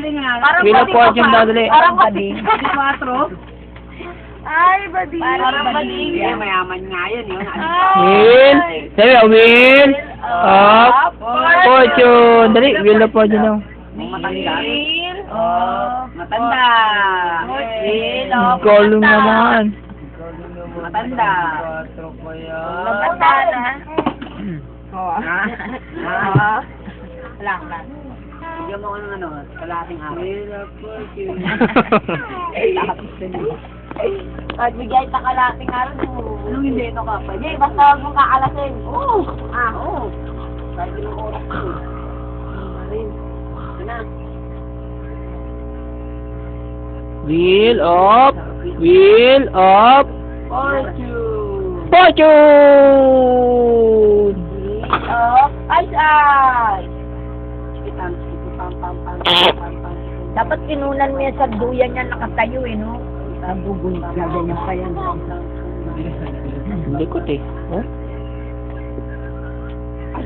Dali nga. Wheel of Fortune daw, dali. Parang bading. 4. Ay, bading. Parang bading. Mayaman nga yun. Wheel. Sabi, Wheel of Fortune. Dali, Wheel of Fortune daw. Matanda. Matanda. Golong naman. Matanda. Matanda na. Lang. Bigyan mo ko ng kalating araw. Pagbigay sa kalating araw. Anong hindi ito ka? Hindi, basta huwag mong kakalasin. Oo. Oo. Kahit ilang oras ko. Ito na. Wheel of Fortune. Fortune. Ice ice. Pam. Dapat pinunan mo yan sa duyan niya nakatayo no? Gugun, gaganyan pa yan. Likot eh. Oh?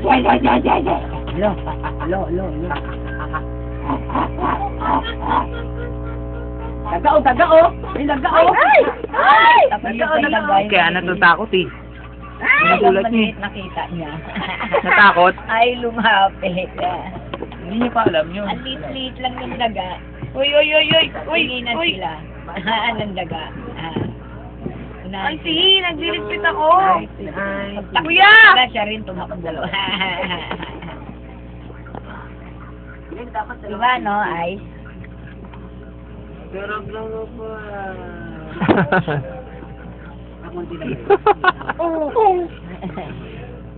Lo. Tagao. May tagao. Ay! Kaya natatakot eh. Ay! Nagulat niya. Nakita niya. Natakot? Ay, lumapit. Hindi niya pa alam yun. Ang lit-lit lang ng daga. Uy! Uy! Sila. Anong daga? Ay, si, nagliligpit ako. Kuya! Wala siya rin tumakbo. Diba, no, Ice? Pero lang ako.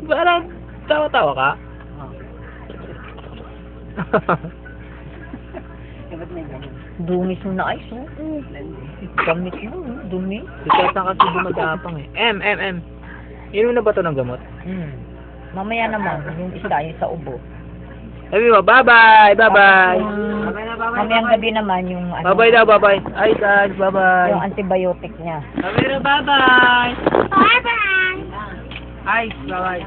Parang tawa-tawa ka? Dungis mo na, Ice, oh. Gamit mo, dumi. Kasi kasi dumagapang eh. M. Inom na ba ito ng gamot? Mamaya naman, yung isa yung sa ubo. Sabi mo, bye-bye! Mamayang gabi naman yung ano. Bye-bye daw, bye-bye. Ay, guys, bye-bye. Yung antibiotic niya. Sabi mo, bye-bye! Bye-bye! Ay, bye-bye.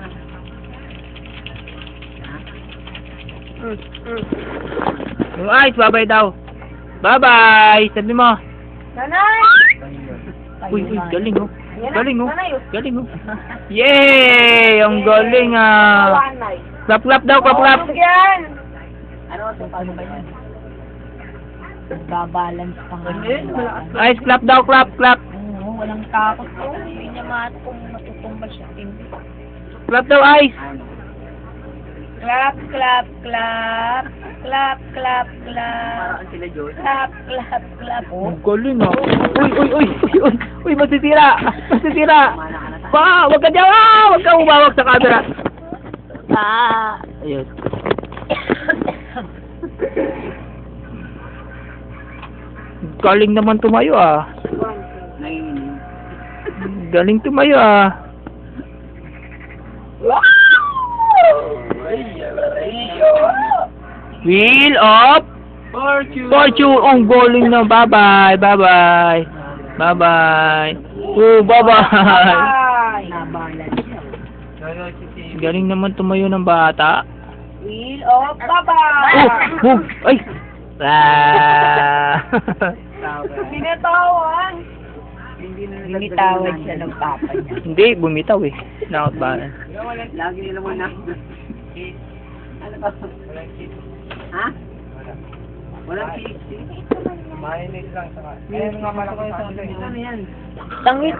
Yung Ice, bye-bye daw. Bye-bye! Sabi mo. Nanay! Uy, galing oh. Galing oh. Galing oh. Yay! Ang galing ah. Clap daw, clap. Yan! Ano ba yan? Nagbabalance pa nga. Ice, clap daw, clap. Oo, walang takot to. Hindi niya kung matutumbal siya. Hindi. Clap daw, Ice. Clap. Parang sila Diyos. Clap. Oh. Ang galing ah. Uy, masisira. Wag ka dyan, wag ka umawag sa camera. Ayun. Galing naman tumayo ah. Galing tumayo ah. Wheel of Fortune. Ang galing na. Bye-bye. Oh, bye-bye. Nabalance siya. Galing naman tumayo ng bata. Wheel of Baba! Oh! Ay! Binatawan! Binitawad siya ng papa niya. Hindi, bumitaw eh. Nakot ba? Lagi nila mo na. Ano ba? Ha? Walang cheese. Mayonnaise lang saka. Ayun nga malaki sa akin. Ano yan? Tangit!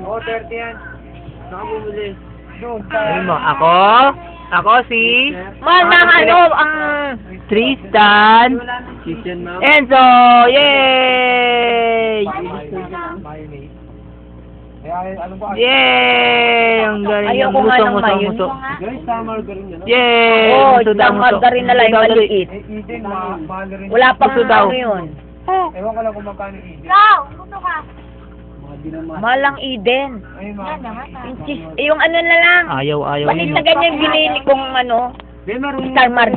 Oo, 30 yan. Saka bumili. Doon Ayun mo, ako si Mahal na ano, ang... Tristan Chicken ma'am. Enzo! Yay! mayonnaise. Kaya ano ba? Yay! Ang galing ng Ayoko nga ng muso. mayonnaise. Guys, summer ka rin yan. Yay! Oo, Muso daw, isang muso. margarin na lang yung maliit. Eden, mahal rin. Wala pang Gusto daw. ano yun. Ewan ko lang kung magkano Eden. Mga dinamay. Malang Eden. Ay, mahal. Yung cheese, yung ano na lang. Ayaw. Balit na ganyan binili kong ano, Di, meron Star Margarita.